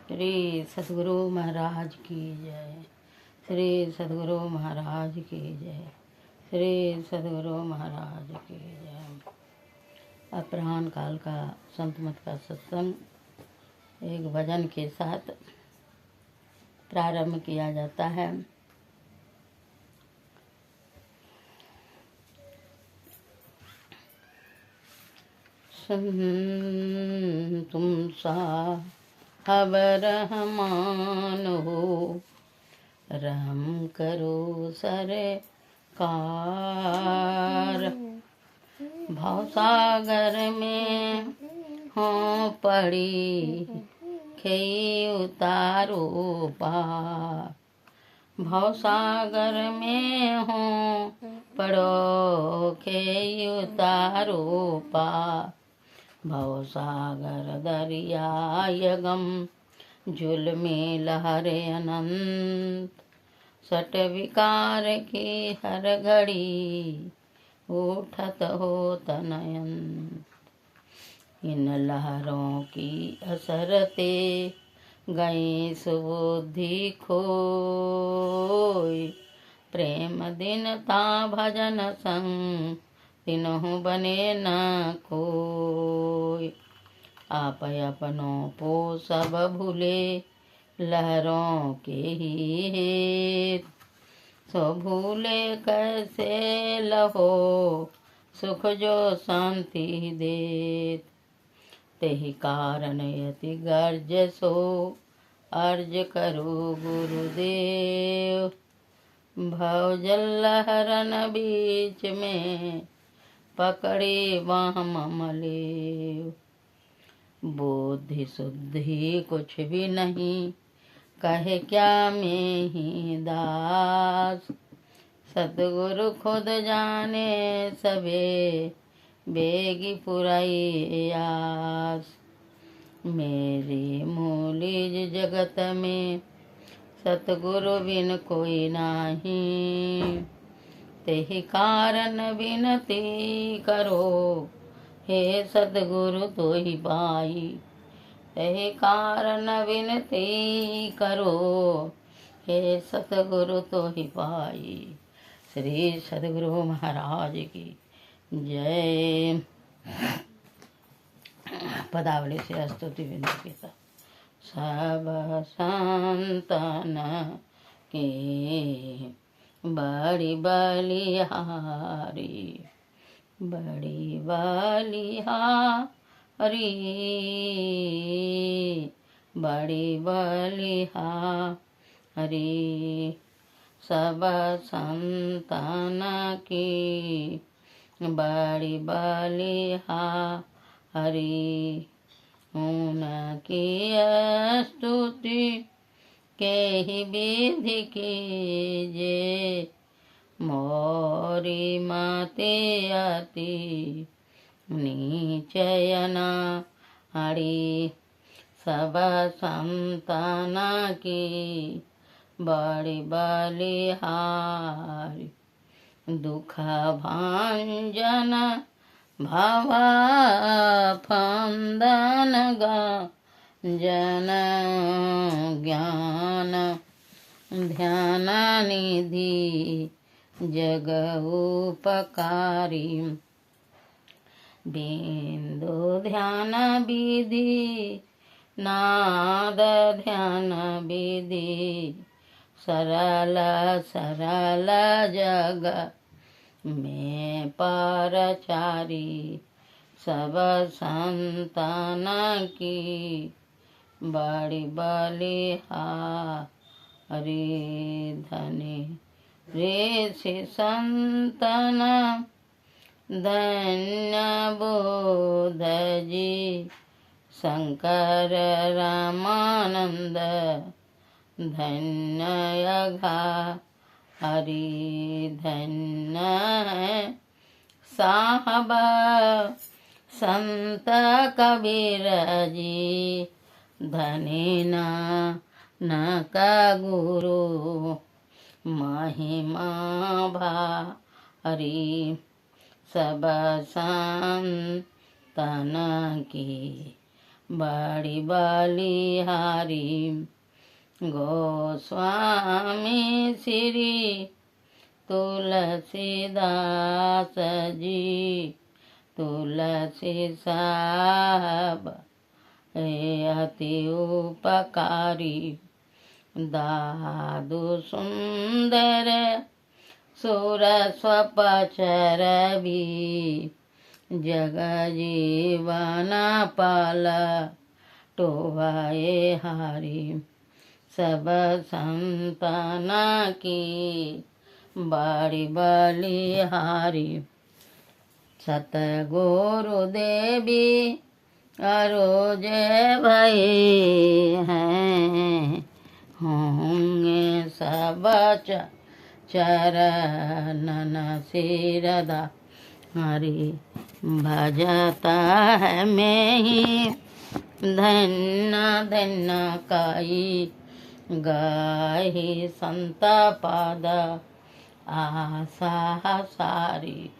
श्री सद्गुरु महाराज की जय। श्री सद्गुरु महाराज की जय। श्री सद्गुरु महाराज की जय। अपराह्न काल का संत मत का सत्संग एक भजन के साथ प्रारंभ किया जाता है। तुम साहब रहमान हो, रहम करो सरकार। भवसागर में हो पड़ी, खेई उतारो पार। भवसागर में हो पड़ो, खेई उतारो पार। भवसागर दरियाय गम, जुल्मी लहरे अनंत। सट विकार की हर घड़ी, उठत हो तनयंत। इन लहरों की असरते, गई सुबुद्धि खोई। प्रेम दीनता भजन संग, तिन्हु बने न कोई। आप अपनों को सब भूले, लहरों के ही हेत। सो भूले कैसे लहो, सुख जो शांति देत। तेहि कारण यति गर्ज सो, अर्ज करो गुरुदेव। भवजल लहरन बीच में, पकड़े बाह ममलेव। बुद्धि शुद्धि कुछ भी नहीं, कहे क्या में ही दास। सतगुरु खुद जाने सबे, बेगी पुराई आस। मेरी मूली जगत में, सतगुरु बिन कोई नहीं। तेहि कारण विनती करो, हे सतगुरु तो ही पाई। तेहि कारण विनती करो, हे सतगुरु तो ही पाई। श्री सद्गुरु महाराज की जय। पदावली से स्तुति विनती के साथ। सब संतन के बड़ी बलिहारी, बड़ी बलिहारी, बड़ी बलिहारी। सब संतन की बड़ी बलिहारी, उनकी स्तुति के ही विधि कीजे। मोरी माते अति नीचयना हरी। सब संतना की बड़ी बलिहारी, दुख भांजन भव फंदन जन ज्ञान ध्यान निधि जग उपकारी। बिंदु ध्यान विधि, नाद ध्यान विधि। सरल सरल जग में परचारी। सब संतान की बड़ी बलिहारी। धनी ऋषि संतन, धन्य बोध जी। शंकर रामानंद, धन्य अघा हरि। धन्य है साहब संत कबीर जी। धनी न का गुरु, महिमा भारी। सब संतन की बड़ी बलिहारी। गोस्वामी श्री तुलसीदास जी, तुलसी साहब अति उपकारी। दादु सुंदर सुर स्वपचर भी, जग जीवन पाल टोवाए हारी। सब संतना की बड़ी बलिहारी। सतगुरु देवी अरोज भये हैं, होंगे सब चरणन सिरदा हरि। भजता है मैं ही धन्य धन्य काई, गाही संत पाद आशा सारी।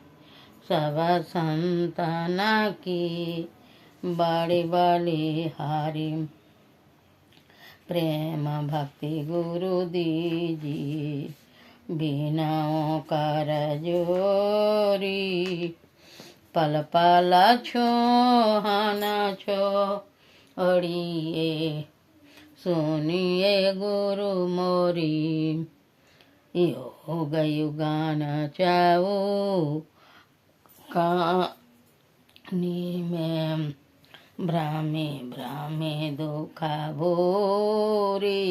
सब संतना की बड़ी बलिहारी। प्रेम भक्ति गुरु दीजिए, बिनाओं कर जोरी। पल पल छोहाना छोड़िए, सुनिए गुरु मोरी। योग युगान चाऊ कहानी में, भ्रामे भ्रामे दुखा भोरी।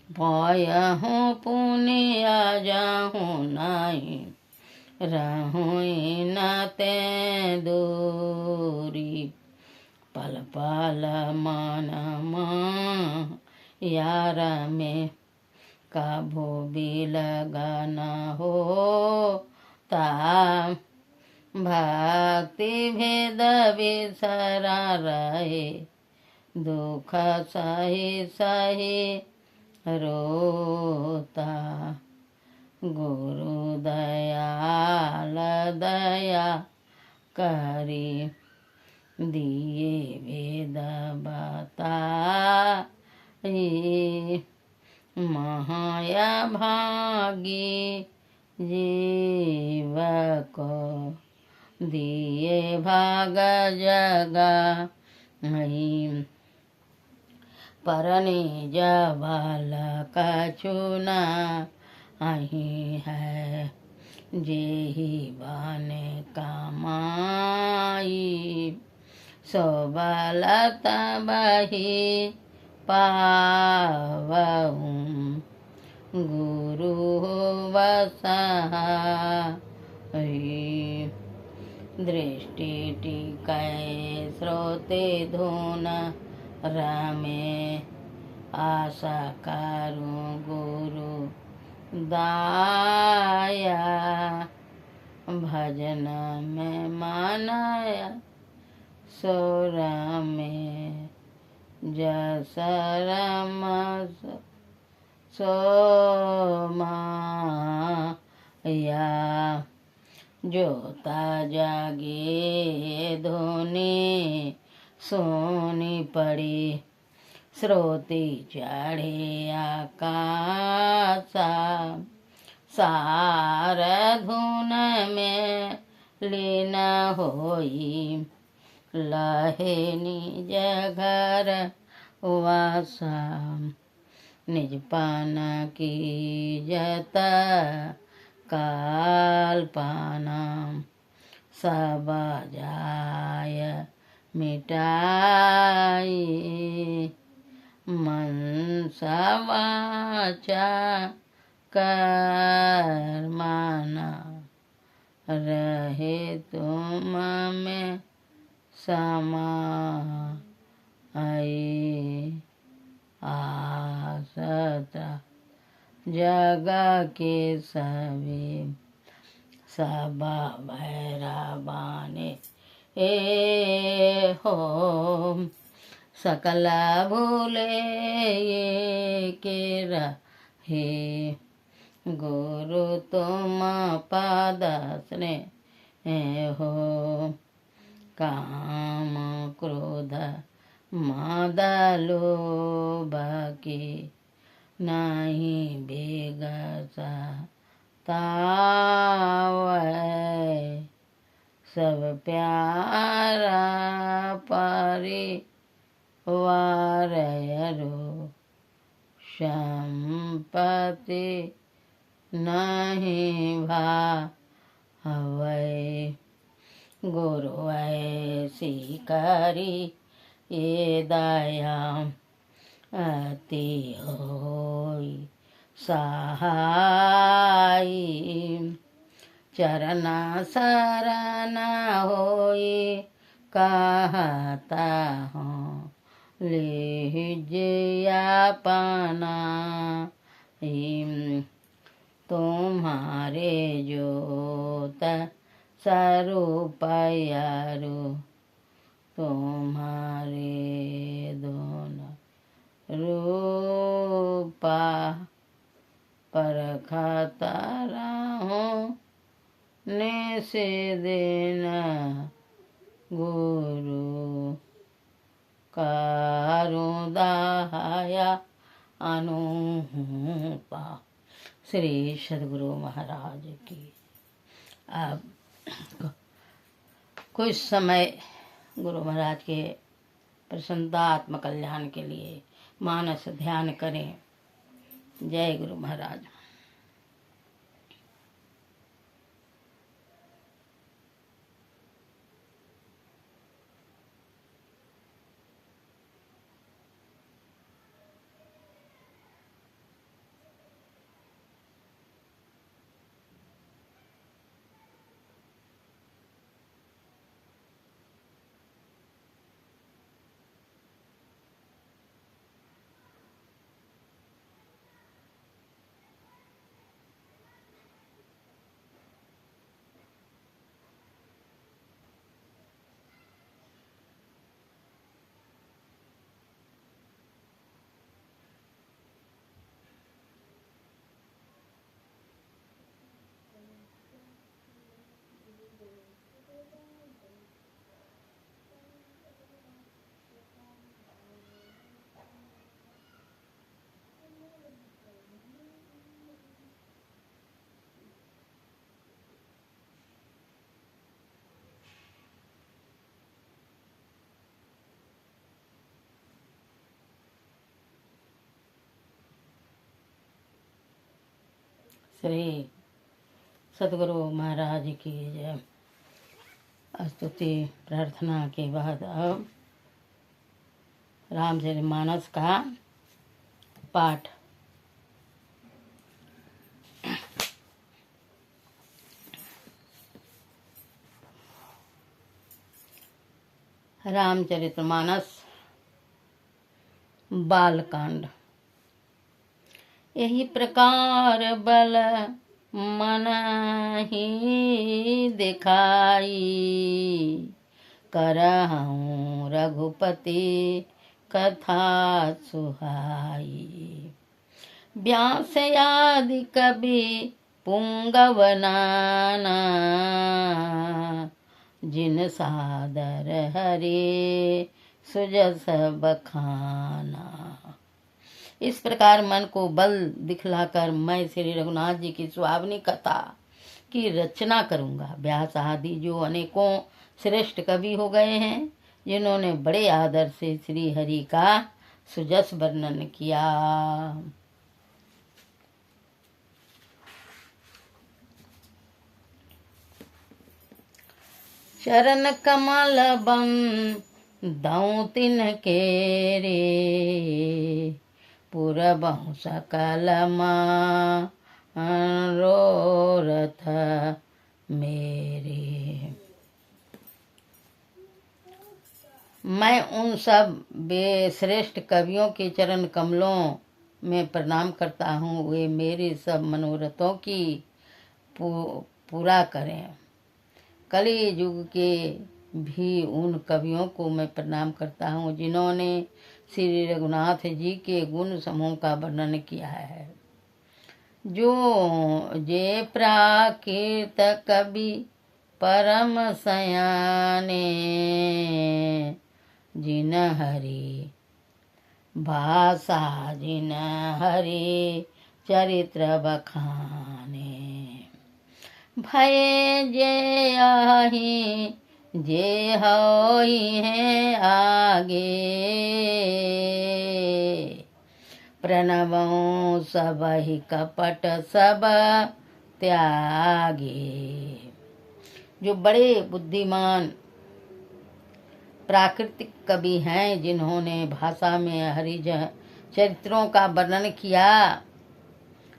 पायहूँ पुण्य आ जाहूँ नहीं, रहूँ न ते दूरी। पल पल मन यार में, काबू भी लगा न होता। भक्ति भेद बिसरा रहे, दुख सही सही रोता। गुरु दयाल दया करी, दिए वेद बताई। माया भागी जीव को, दिए भाग जगा नहीं। परने जबाल का चुना आई है, जेही बाने कमाई। सोबल तबही पावऊँ, गुरु वसहाई। दृष्टि टिकै श्रोते धुन रमे, आशा करूँ गुरु दाया। भजन में मानाया, सोर में जस रमस सोमाया। जोता जागे धुनी सोनी पड़ी, श्रोती चढ़े आकाशा। सार धुन में लीन होई, लहे निज घर वासा। निज पान की जत काल्पना, सब जाय मिटाई। मन सवाचा कर्मणा, रहे तुम में समाई। आसता जग के सभी, सब भैरवाने ए हो। सकल भूले ये के रहे, गुरु तुम पाद स्नेह हो। काम क्रोध मादलो बाकी नहीं बेगसा तावै सब प्यारा परिवारयरो संपत्ति नहीं भावै गुरु ऐसी करी ये दया अति होई सहाय चरण शरण होई कहता हूँ लीजिए अपना तुम्हारे जोत स्वरूप यारो तुम्हारे दोनों रूपा परखता रहूं ने से देना गुरु कारुं दया अनुपा। श्री सद्गुरु महाराज की। अब कुछ समय गुरु महाराज के प्रसन्नता आत्म कल्याण के लिए मानस ध्यान करें। जय गुरु महाराज। श्री सद्गुरु महाराज की जय। स्तुति प्रार्थना के बाद अब रामचरितमानस का पाठ। रामचरितमानस बालकांड। यही प्रकार बल मन ही दिखाई करहूँ रघुपति कथा सुहाई। व्यास आदि कवि पुंगव नाना जिन सादर हरे सुजस बखाना। इस प्रकार मन को बल दिखलाकर मैं श्री रघुनाथ जी की सुहावनी कथा की रचना करूंगा। व्यास आदि जो अनेकों श्रेष्ठ कवि हो गए हैं, जिन्होंने बड़े आदर से श्री हरि का सुजस वर्णन किया। चरण कमल बंदौ तिन के रे पुरबहु सकल मनोरथ मेरे। मैं उन सब श्रेष्ठ कवियों के चरण कमलों में प्रणाम करता हूँ। वे मेरे सब मनोरथों की पूरा करें। कली युग के भी उन कवियों को मैं प्रणाम करता हूँ, जिन्होंने श्री रघुनाथ जी के गुण समूह का वर्णन किया है। जो जे प्राकृत कवि परम सयाने जिन हरि भाषा जिन हरि चरित्र बखाने। भये जे आही जे होई हैं आगे, प्रणवों सब ही कपट सब त्यागे। जो बड़े बुद्धिमान प्राकृतिक कवि हैं, जिन्होंने भाषा में हरिजन चरित्रों का वर्णन किया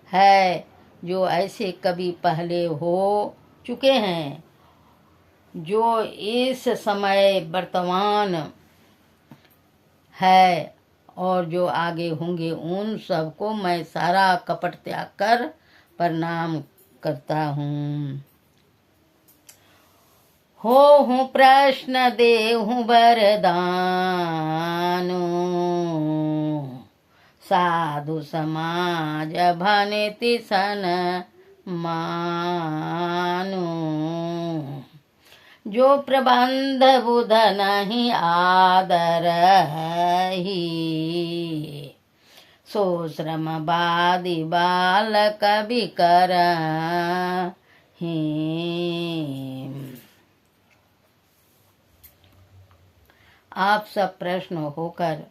है, जो ऐसे कवि पहले हो चुके हैं, जो इस समय वर्तमान है और जो आगे होंगे, उन सबको मैं सारा कपट त्याग कर प्रणाम करता हूँ। हो प्रश्न देहूँ वरदानु, साधु समाज भनिति सन मानु। जो प्रबंध बुध नहीं आदर ही, सो श्रमवादी बालक विकर ही। आप सब प्रश्न होकर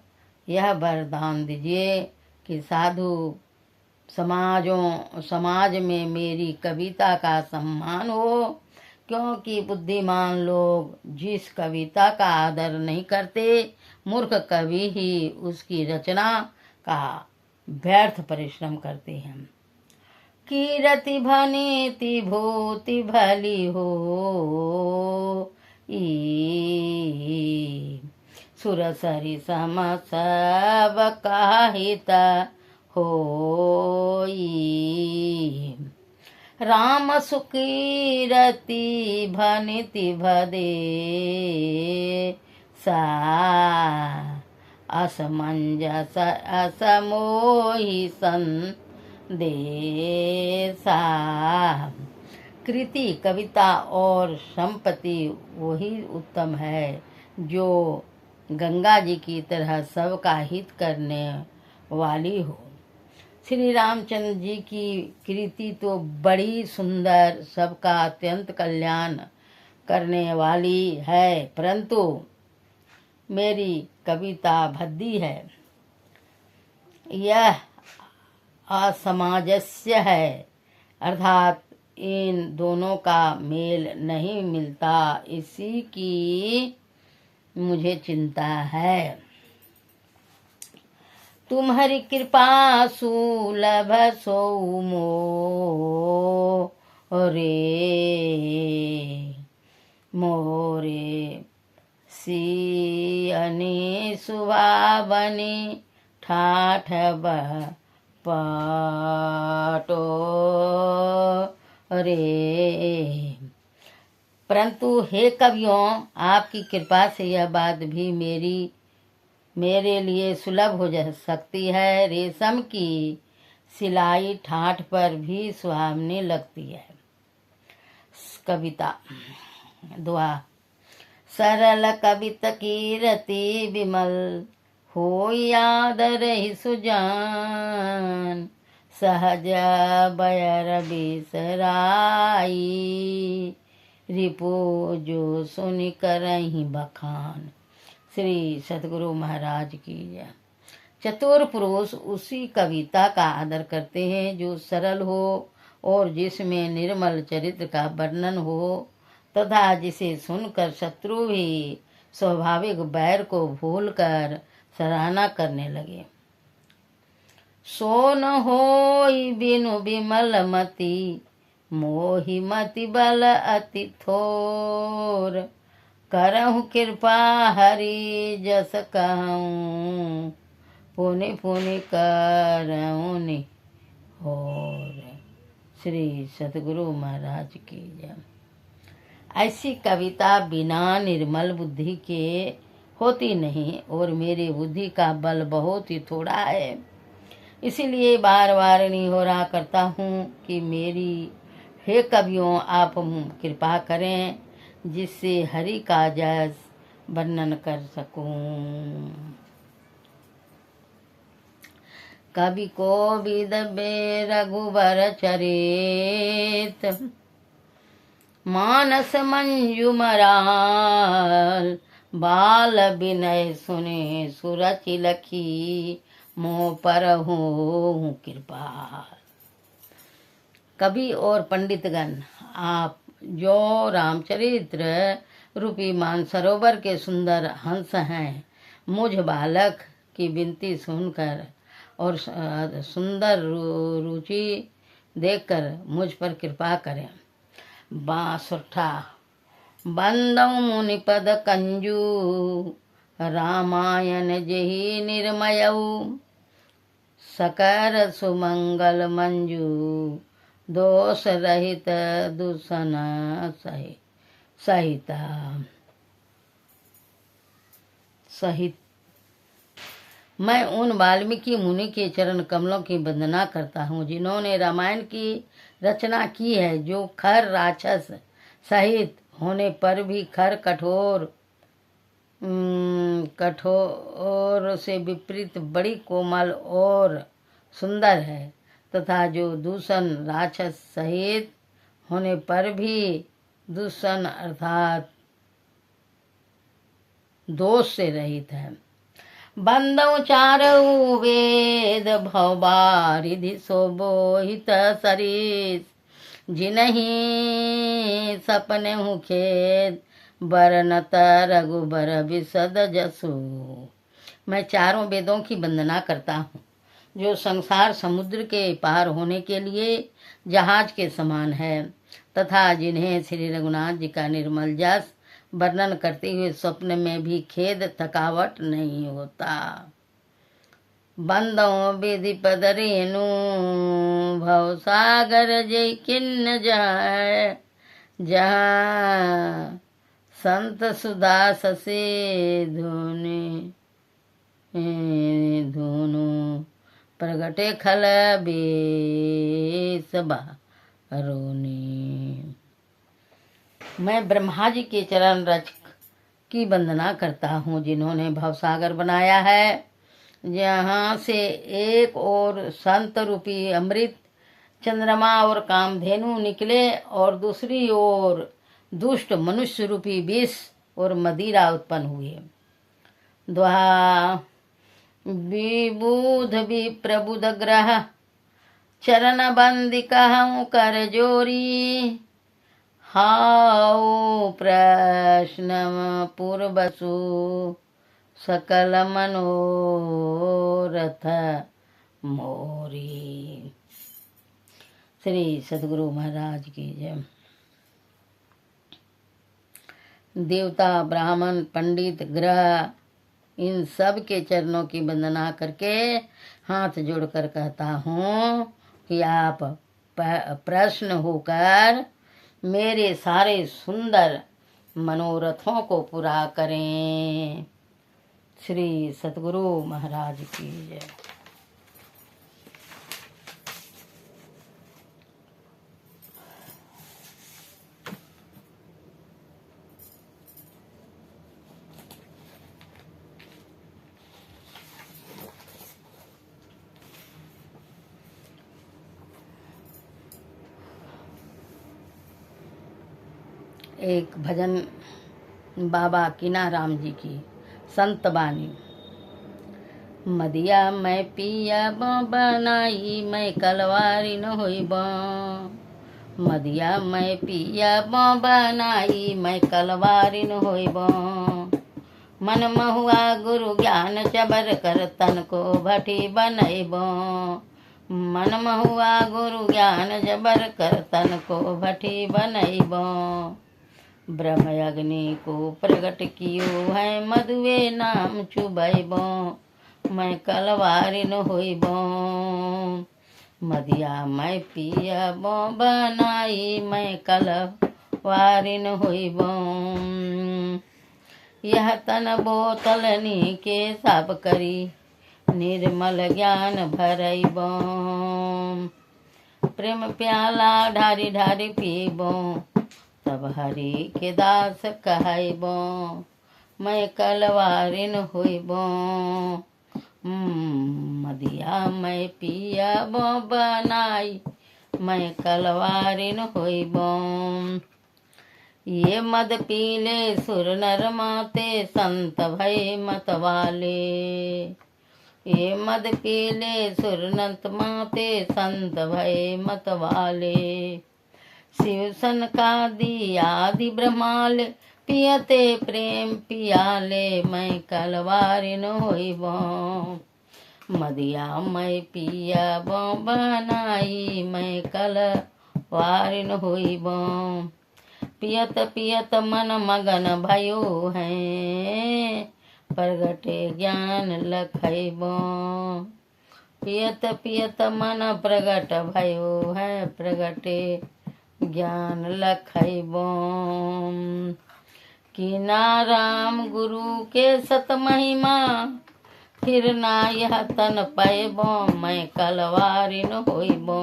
यह वरदान दीजिए कि साधु समाज में मेरी कविता का सम्मान हो, क्योंकि बुद्धिमान लोग जिस कविता का आदर नहीं करते, मूर्ख कवि ही उसकी रचना का व्यर्थ परिश्रम करते हैं। कीरति भनीति भूति भली हो, सुरसरी सम सब काहित होई। राम सुकीरति भनिति भदे सा, असमंजस असमोहि संदेशा। कृति कविता और संपत्ति वही उत्तम है जो गंगा जी की तरह सबका हित करने वाली हो। श्री रामचंद्र जी की कृति तो बड़ी सुंदर, सबका अत्यंत कल्याण करने वाली है, परंतु मेरी कविता भद्दी है, यह असमाजस्य है, अर्थात इन दोनों का मेल नहीं मिलता, इसी की मुझे चिंता है। तुम्हारी कृपा सुलभ सो मोरे, मोरे सियनी सुहावनी ठाठ पटो रे। परंतु हे कवियों, आपकी कृपा से यह बात भी मेरे लिए सुलभ हो जा सकती है। रेशम की सिलाई ठाठ पर भी सुहावनी लगती है। कविता दुआ। सरल कवित कीरति विमल हो आदर ही सुजान, सहज बयर बिसराई, रिपु जो सुनि करहि बखान। श्री सद्गुरु महाराज की जय। चतुर पुरुष उसी कविता का आदर करते हैं जो सरल हो और जिसमें निर्मल चरित्र का वर्णन हो, तथा जिसे सुनकर शत्रु भी स्वाभाविक बैर को भूलकर सराहना करने लगे। सो न होई बिनु विमल मति, मोहि मति बल अति थोर, करहु कृपा हरि जस कहूँ, पुनि पुनि करहु निहोर। श्री सद्गुरु महाराज की जय। ऐसी कविता बिना निर्मल बुद्धि के होती नहीं, और मेरी बुद्धि का बल बहुत ही थोड़ा है, इसीलिए बार बार निहोरा करता हूँ कि मेरी हे कवियों, आप कृपा करें, जिससे हरि का जस वर्णन कर सकूं। कवि कोविद बे रघुबर चरित, मानस मंजुमराल, बाल विनय सुने सुरचि लखी, मोह पर हूँ कृपाल। कवि और पंडितगण, आप जो रामचरित्र रूपी मानसरोवर के सुंदर हंस हैं, मुझ बालक की विनती सुनकर और सुंदर रुचि देखकर मुझ पर कृपा करें। बांसुठा बंदौ मुनिपद कंजू, रामायण जेहि निर्मयऊ, सकर सुमंगल मंजू, दोष रहित दूषण सहित। मैं उन वाल्मीकि मुनि के चरण कमलों की वंदना करता हूँ जिन्होंने रामायण की रचना की है, जो खर राक्षस सहित होने पर भी खर कठोर से विपरीत बड़ी कोमल और सुंदर है, तथा जो दूषण राक्षस सहित होने पर भी दूषण अर्थात दोष से रहित है। बंदौ चारऊ वेद भवबारिधि शोभोहित सरीस, जिनहि सपने हूँ खेद, बरनत रघुबर विशद जसु। मैं चारों वेदों की वंदना करता हूँ, जो संसार समुद्र के पार होने के लिए जहाज के समान है, तथा जिन्हें श्री रघुनाथ जी का निर्मल जस वर्णन करते हुए स्वप्न में भी खेद थकावट नहीं होता। बंदौ विधि पद रेणु, भव सागर जय किन्न जाय, जहाँ संत सुदास से धुनु, प्रगटे खल बेस रोनी। मैं ब्रह्मा जी के चरण रचक की वंदना करता हूँ, जिन्होंने भवसागर बनाया है, जहाँ से एक और संत रूपी अमृत चंद्रमा और कामधेनु निकले और दूसरी ओर दुष्ट मनुष्य रूपी विष और मदिरा उत्पन्न हुए। द्वा विबुध विप्रबुध ग्रह, चरण बंदी कहूँ कर जोरी, हाउ प्रश्न पूर्वसु, सकल मनोरथ मोरी। श्री सद्गुरु महाराज की जय। देवता, ब्राह्मण, पंडित, ग्रह, इन सब के चरणों की वंदना करके हाथ जोड़कर कहता हूँ कि आप प्रश्न होकर मेरे सारे सुंदर मनोरथों को पूरा करें। श्री सद्गुरु महाराज की जय। एक भजन बाबा कीनाराम जी की संत बानी। मदिया मैं पिया बनाई, मैं कलवारी न होई बा। मदिया मैं पिया बनाई, मैं कलवारी न होई बा। मन महुआ गुरु ज्ञान चबर कर, तन को भटी बनैब। मन महुआ गुरु ज्ञान जबर कर, तन को भटी बनैब। ब्रह्म अग्नि को प्रगट कियो है, मधुए नाम चुबैब। मैं कलवारिन होइब। मदिया मैं पिया बनाई, मैं कलवारिन होइब। यह तन बोतलनी के साफ करी, निर्मल ज्ञान भरैब। प्रेम प्याला ढारी ढारी पीब, तब हरि के दास कहैब। मैं कलवारिन होइबो। मदिया मैं पिया बो बनाई, मैं कलवारिन होइबो। ये मद पीले सुर नर माते, संत भय मत वाले। ये मद पीले सुर नत माते, संत भय मत वाले। शिव सन का आदि ब्रह्माले, पियते प्रेम पियाले, मैं कलवारिन होइबो। मदिया मैं पिया बो बनाई, मैं कलवारिन होइबो। पियत पियत मन मगन भयो है, प्रगटे ज्ञान लखइबो। पियत पियत मन प्रगट भयो है, प्रगटे ज्ञान लखइबो। कीना राम गुरु के सत महिमा, फिर ना यह तन पैबो, मैं कलवारिन होइबो।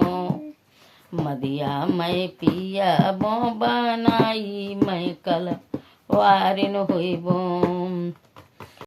मदिया मैं पिया बो बनाई, मैं कलवारिन होइबो।